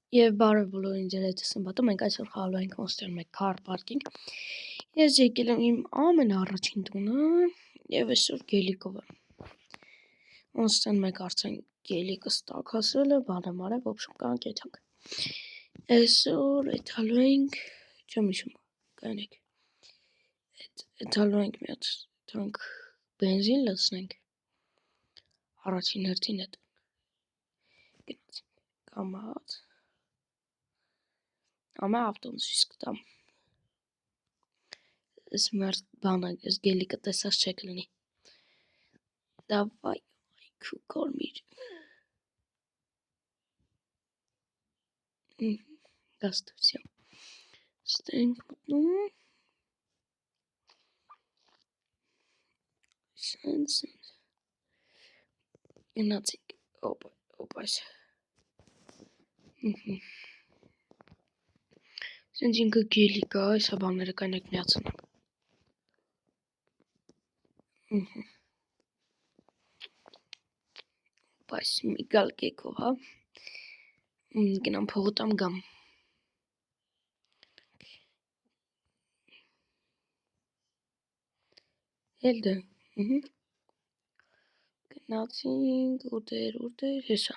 Եվ բարև բոլորին, ձեր հետ Սմբատը, մենք այսօր խաղալու ենք Monster Mac Car Parking։ Ես եկել եմ իմ ամենաառաջին տունը եւ այսօր գելիկով եմ։ Monster Mac արդեն գելիկը ստակացել է, բարեմարև, в общем, կանք եթանք։ Այսօր էթալու ենք, չեմ հիշում, կանեք։ Էթալու ենք մի հատ թանկ բենզին լցնենք։ Առաջին հերթին հետ։ Գնացինք, կամած։ Ամա ավտոբուսից կտամ։ Smart բանը, ես գելիկը տեսած չեք լինի։ Դավայ, այքու կորմիր։ Գաստվսյա։ Ստենք մտնում։ Սենց։ Գնացինք, օպայս։ Սենց ինքը գելիկա, այսա բաները կանեք միացնեմ։ Բայց մի գալ կեքով, հա։ Գնամ փողոտամ գամ։ Էլ դե, գնացինք, ուտեր, հեսա։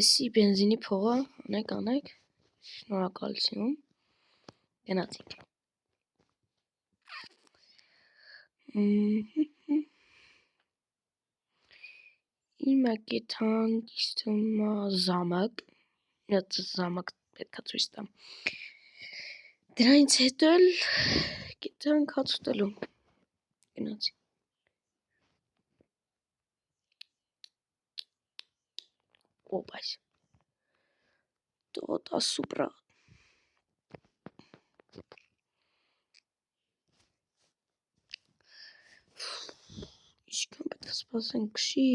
Էսի բենզինի փողը, անեք, շնորհակալություն։ Գնացինք։ Իմը կեթանք իստումա զամակ, միած զամակ պետքա ծույս տամ։ Դրանից հետո էլ կեթանք հաց ուտելու։ Գնացինք։ Օպայս։ Տոտա սուպրա։ Ինչքան պետք է սպասենք քշի։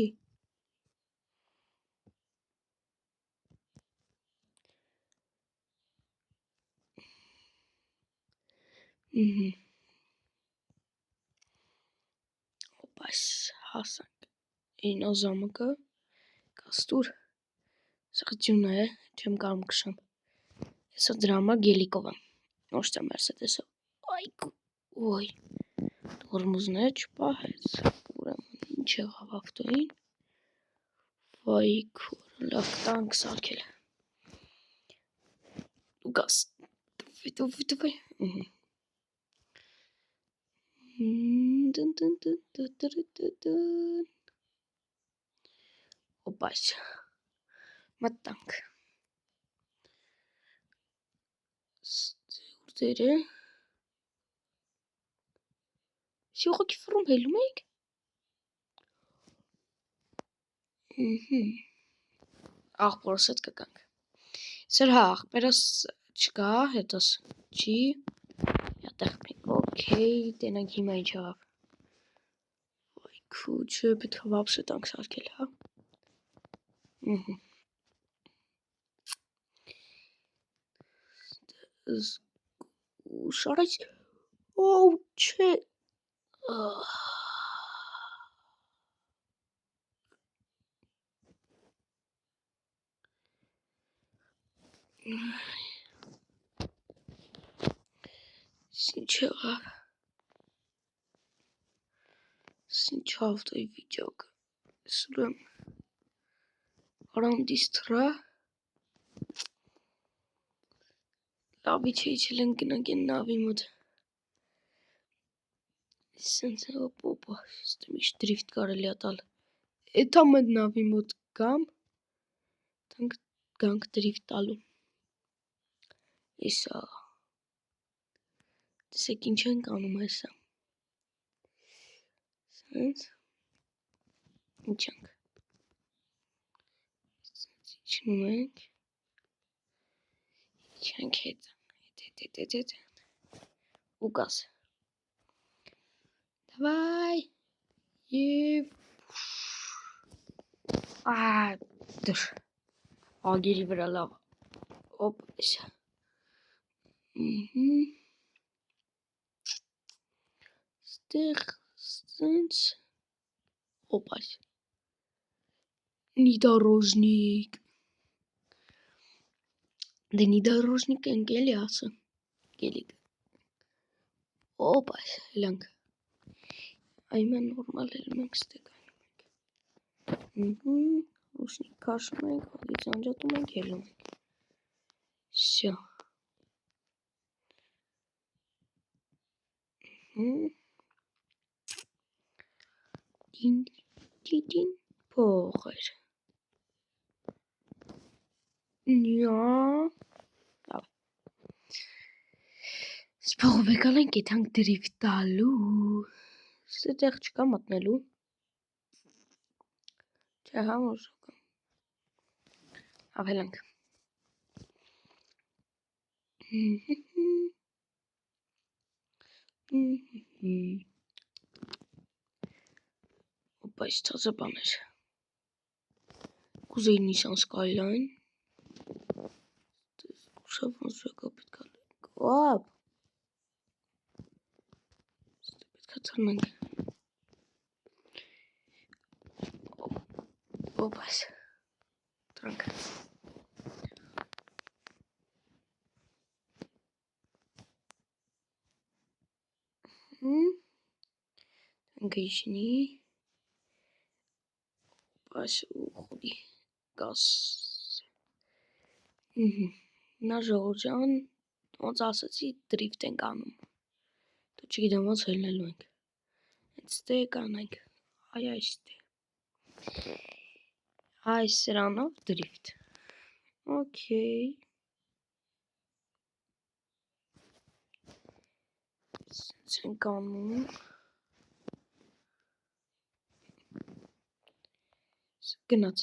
Օպայս, հասանք։ Ինո զամակը, կաստուր, սղջուն է, չեմ կարում կշամ։ Հեսա դրա համար գելիկով եմ, ոչ թե Mercedes-ով։ Այգու, ոյ, տորմուզն է չպահեց, ուրեմն ինչ եղավ ավտոյին, վայ քուրը, լավ կտանք սարքել։ Ու գազ, տվի, Օպայս, մտանք։ Ուտեր է։ Շիողոքի ֆռում հելում էիք։ Աղբորս հետ կգանք։ Սեր հա, աղբերս չկա, հետոս չի։ Յատեղ պինք, օքեյ, տենանք հիմա ինչ աղավ։ Այքու, չէ, պետք է վապսը տանք սարքել, հա։ Շարայց, ոու, չէ։ Ինչ եղավ։ Ինչ ավտոյի վիճակը։ Սուրեմ առանդիս թրա։ Լավի չէ իչել են գնանք են նավի մոտ։ Սենց օպա, ստեմ իշ դրիվտ կարելի ատալ։ Էթա մդ նավի մոտ գամ, թանք գանք դրիվտ տալու։ Իսա, տեսեք ինչ ենք անում այսա։ Սենց, ինչ ենք։ Սենց իչնում ենք։ Ինչ ենք հետ, ու գազ։ Դավայ, և դր, ագերի վրա լավ, ոպ, էսա, ստեղ, սենց, ոպ այս, նիդարոժնիկ, Դնիդարոժնիկ ենք էլի ասը, գելիք, ոպայս, հելանք, այմեն նորմալ հելում ենք ստեկ այնում ենք, ռուշնիկ կաշում ենք, հագից անջատում ենք, հելում ենք, սյո, դին, փոխեր, նյա, սպողով եկալ ենք եթանք դրիվտալու, ստեղ չկա մտնելու, չէ համար շոկա, ավելանք, Opa, ist das aber nicht. Կուզեի Nissan Skyline. Ուշավ ոնսուակա պետք է լենք, ոապ, պետք է ծրնենք, ոպայս, տրանք, տրանքը իշինի, ոպայս ու խոդի, գազ, նա ժողորջան, ոնց ասացի դրիվտ ենք անում, դու չգիտեմ ոնց հելնելու ենք, հենց ստեկ անենք, այս սրանով դրիվտ, օքեյ, սենց ենք անում, գնաց,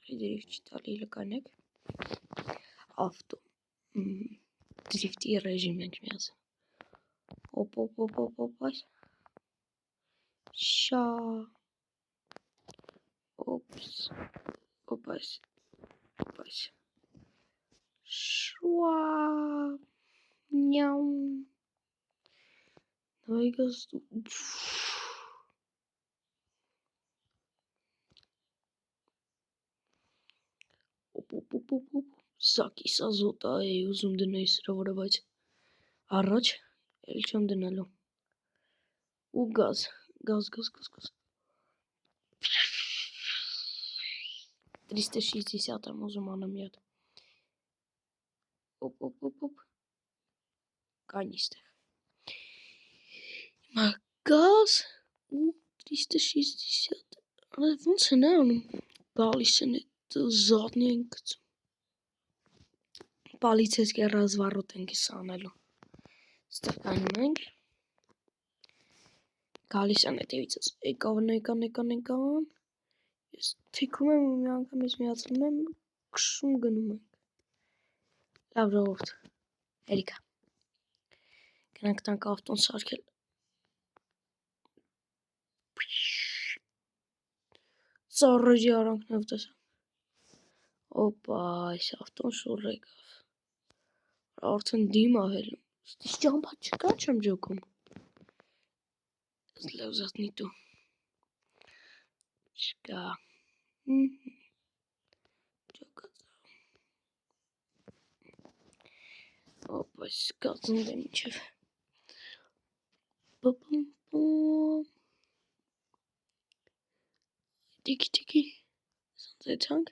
դրիվտ չի տալի լկանեք, ավտո, դրիվտի ռեժիմ ենք միազ, օպ, շա, օպայս, շուա, նյաու, նավայի գաստու, սակի սա զոտա է ուզում դնեի սրա վրա, բայց առաջ էլ չեմ դնելու, ու գազ, 360 եմ ուզում անեմ յատ, օպ, կայն իստեղ, հիմա գազ ու 360, ոնց են անում, գալիս են էտ զատնի են գծում, պալիցեսկի ռազվարոտ ենք ես անելու, ստեղ կանում ենք, գալիս են հետևիցս, եկան, ես թիքում եմ ու մի անգամ ես միացնում եմ, կշում գնում ենք, լավ ժողովուրդ, հերիքա, գնանք տանք ավտոն սարքել, ծառոջի արանքնով տեսա, ոպա, այս ավտոն շուռ եկավ, արդեն դիմ ահելում, ստիս ճամպա չկա չեմ ջոքում, լավ զատնի տու, չկա, ջոկած, ոպ, այս գազն դեմ իչև, տիկի, սանց եթանք,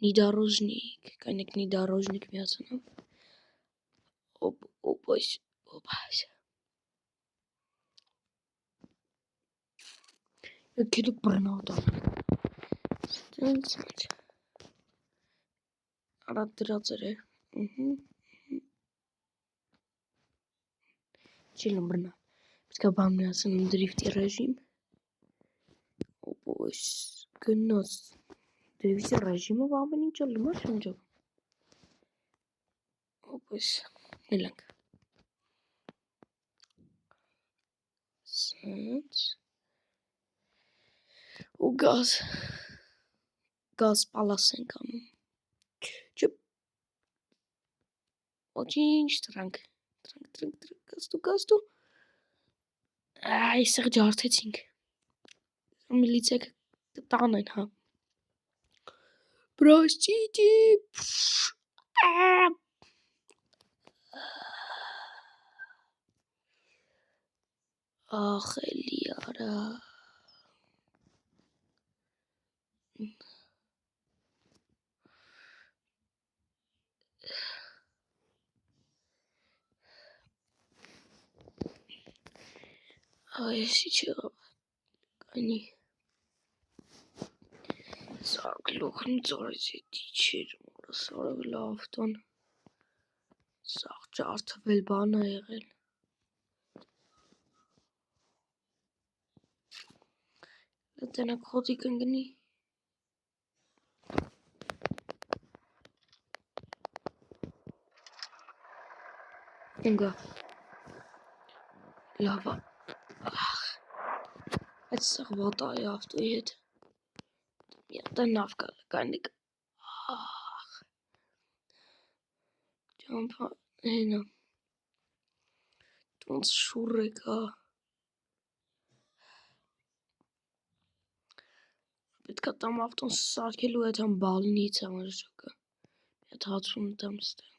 նիդարոժնիկ, կայնեք նիդարոժնիկ միացանով, ոպ, այս, եկելուկ բռնավտան, սենց, արատ դրածեր է, չիլում բռնավ, պետք է բան միացնում դրիվտի ռեժիմ, ոպ, գնաց, դրիվտի ռեժիմով ամեն ինչ ալում է չեմ ջոք, ոպ, հելանք, սենց, ու գազ պալաս ենք անում, ոչինչ, տրանք, գաստու, այստեղ ջարդեցինք, միլիցեք տանեն, հա, Простите. Ախ, էլի արա։ Այս իջավ, կանի։ Սա գլուխն ծորից է դիչեր, մորը սարվել ավտոն։ Սա ջարդվել բան է եղել։ Լտենակ խոտի կնգնի։ Ինգա։ Լավա։ Այդ սաղվատ այ ավտոյի հետ։ Միատը նավ կալ, կանիք։ Ճամպա, հենա։ Տոնց շուր է կա։ Պետք է տամ ավտոն սարքելու այդ համ բալնից ամարժակը։ Այդ հացում տամ ստեղ։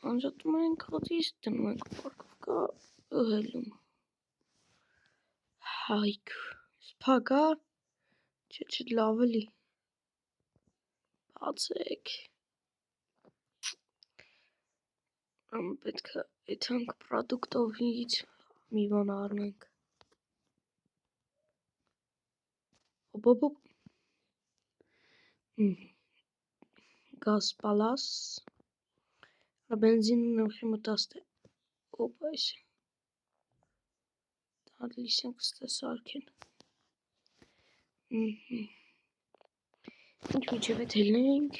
Անջատում ենք հատիս, դնում ենք պարկովկա հելում։ Հայք, սպագա, չէ լավ էլի։ Բացեք։ Պետք է այդ հանք պրոդուկտովից մի բան առնենք։ Հոպ։ Գազ պալաս։ Բենզինն ուխի մտաստ է։ Ոպ այս։ Դալիս ենք ստե սարքեն։ Ինչ միջև էտ հելնենք։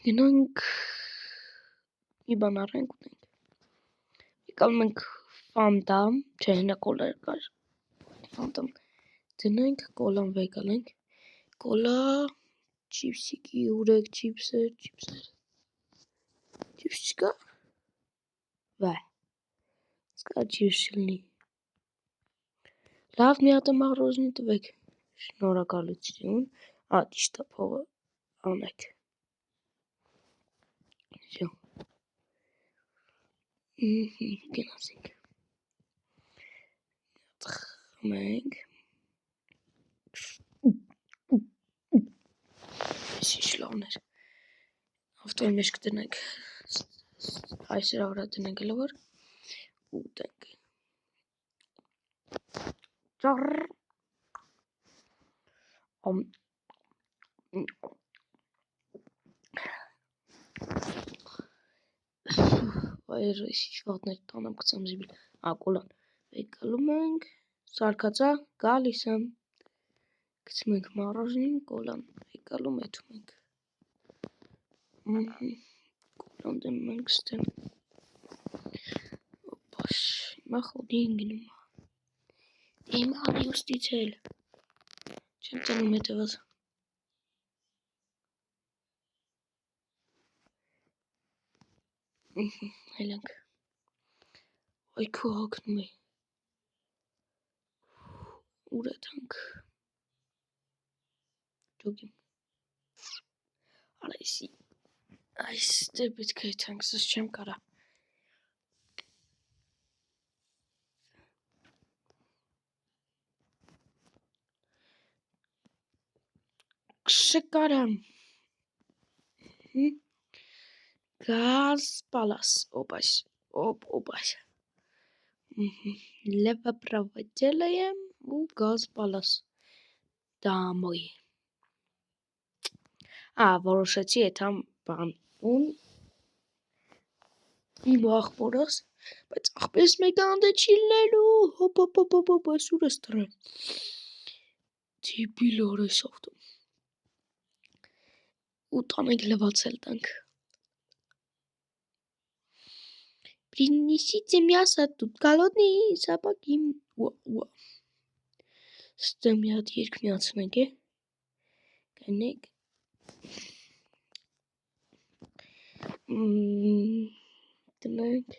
Գնանք մի բան առենք ունենք։ Եկալում ենք ֆանտամ, չէ հենա կոլա կար։ Ֆանտամ դնենք, կոլան վեկալ ենք։ Կոլա, չիպսիկի ուրեք չիպսեր։ Չիպս չկա։ Վայ։ Սկա չիպս չլնի։ Լավ մի հատ մաղրոժնի տվեք։ Շնորհակալություն։ Ճիշտ է փողը անեք։ Всё։ Գնացինք։ Մենք Ինչ լավն էր։ Ավտոյի մեջ կդնենք այսրա վրա դնենք լվոր ու տենք։ Ճառ։ Այր ինչ վատներ տանեմ գցեմ զիբիլ։ Կոլան։ Վեկալում ենք, սարկածա, գալիս եմ։ Գցում ենք մառաժնին, կոլան վեկալում եթում ենք։ Կոլան դնում ենք ստեն։ Ոպաշ, հիմա խոդի ինգնում։ Հիմա ալի ուստից էլ։ Չեմ տնում հետևած։ Հելանք։ Այ քո հակնում է։ Ուր է թանք։ Ջոգիմ։ Արայսի։ Այս դե պետք է թանք, սս չեմ կարա։ Շկարամ։ Գազ պալաս, օպաշ, օպաշ։ Լևը պրավաճել եմ ու գազ պալաս։ Դամոյ։ Որոշեցի էտ համ բան ուն իմ աղբորս, բայց աղպես մեկ անդե չիլնելու, հոպ, այսուր ես տրը։ Դիբիլ օրես ավտո։ Ու տանենք լվացել տանք։ Принесите мясо, тут голодный собаки. Ստե մի հատ երկ միացնենք է։ Գնենք։ Տնենք։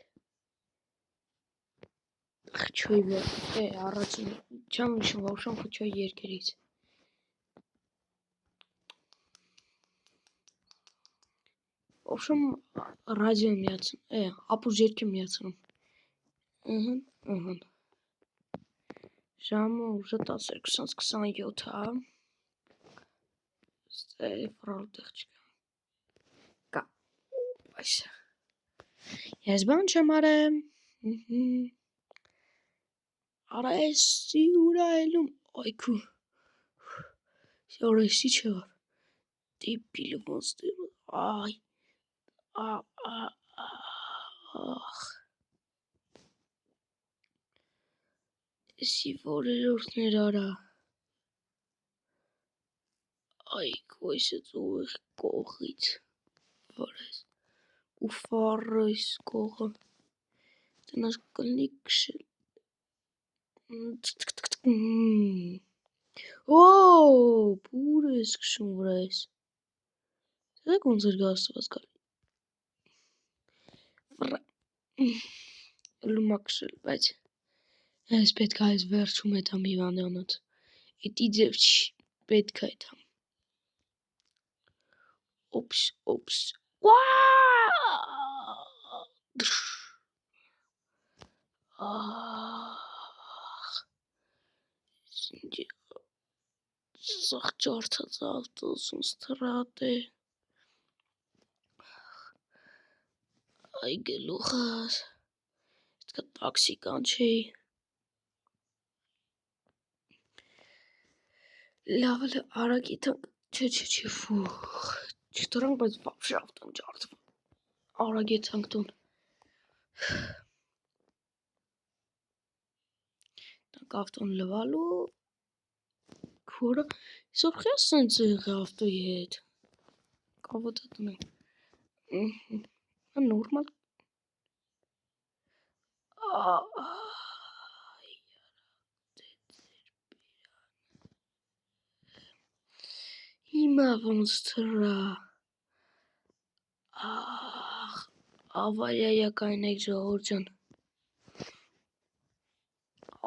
Խչոյ առաջին չեմ հիշում ոբշեմ խչոյ երկերից ոբշեմ ռադիո միացնում ապուր երկի միացնում ժամը ուժը 12:27 հա ֆրալ տեղ չկա կա այս ես բան չեմ արեմ Արա էսի ուրա էլում այքու Սորեսի չեղավ դեպիլ ոնստեր այ էսի որերորդներ արա այքու էսը ծուղ կողից վարես ու ֆարրոյս կողը տնաշ կլնի կշել Պուր ես կշում վրա ես Դեք ոնց էր գաստված կալ Լումա կշել բայց Ես պետք է այս վերջում էտամ հիվանդանոց Էտի ձև չի պետք է էտամ Օպս Սաղ ճարդած ավտոսում ստրատ է Այ գլուխս Հետկա տաքսի կանչեի Լավ էլ արագի թանք Չէ ֆուխ Չտրանք բայց վապշի ավտոն ճարդվում Արագ եթանք տուն Տանք ավտոն լվալու Քորը Սովխի ասենց եղի ավտոյի հետ Կավոտը տնենք Նորմալ Հիմա ոնց թրա Ավարիայա կայնեք ժողոր ջան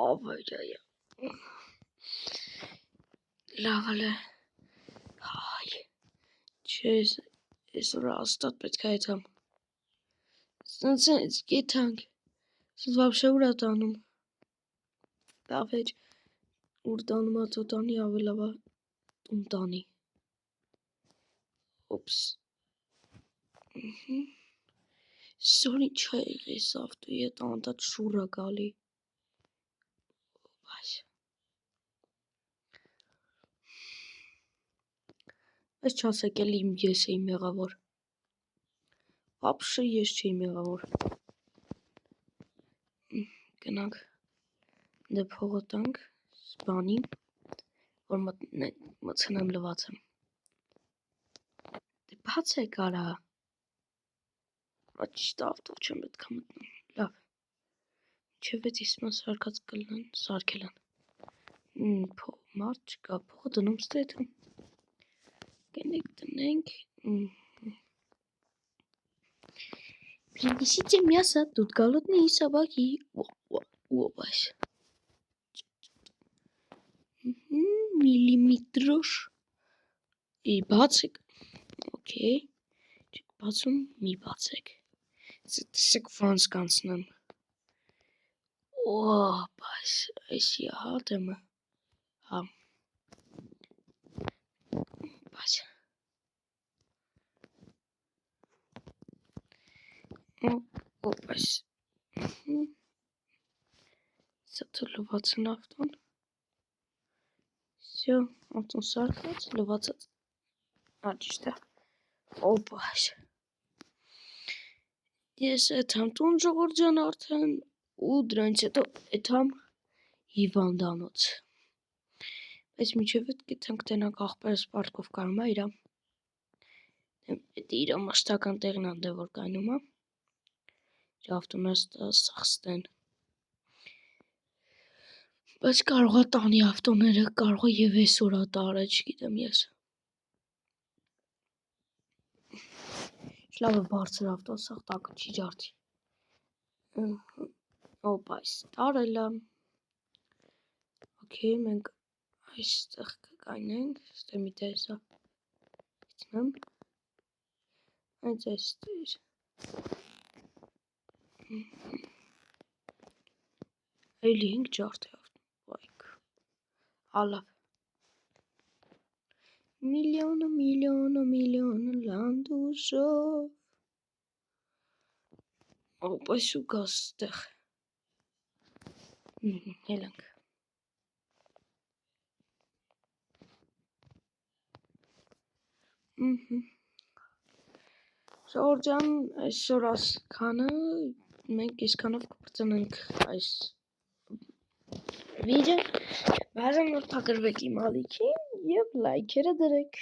Ավարիայա Լավ էլ է Չէ Այսօր աստատ պետք է այդամ Սենց գետանք Սենց վապշե ուրա տանում Լավ էջ Ուր տանում ատո տանի ավելավա Տուն տանի Օպս Սորի չա եղես ավտոյի հետ անդատ շուրա գալի Այս չասեք էլ իմ ես էի մեղավոր Վապշե ես չէի մեղավոր Գնանք Դե փողը տանք Սպանի Որ մցնեմ լվացեմ Դե բաց է կարա Ճիշտ ավտով չեմ պետք է մտնում Լավ Չէ վեց իսմա սարկած կլնեն Սարկել են Մարդ չկա փողը դնում ստեյթում Կենեք տնենք Принесите мясо, тут голодные собаки. Опась. Миллиметрош. И бацик. Окей. Բացում մի բացեք Սեք վանց կանցնեմ Բայց Այսի հատեմը Հա Բայց Այս Սա լվացն ավտոն Սյո Ավտոն սարկած լվացած Աջիշտ է Այս Ես էթամ տուն ժողոր ջան արդեն ու դրանից հետո էթամ հիվանդանոց Բայց միջև էտ գետանք տենակ աղպերս պարտկով կարում է իրա Էտ իրա մաշտական տեղն անդե որ կայնում է Ավտոնը սախստեն Բայց կարող է տանի ավտոները կարող է և այսօր ատարը չգիտեմ ես Լավ է բարձր ավտոն սաղ տակը չի ջարդի Օպ, այս տարել եմ։ Okay, մենք այստեղ կգանենք, ստե մի տեսա իցնեմ, այս այստեր, էլի 5 ջարդ է ավտում, ալավ, միլիոնը լանդուժով, օպ, այս ու գազ ստեղ, հելանք, Շորջան, այսօր ասքանը, մենք իսկանով կպրծնենք այս վիդեոն, բազան որ փակրվեք իմ ալիքին և լայքերը դրեք։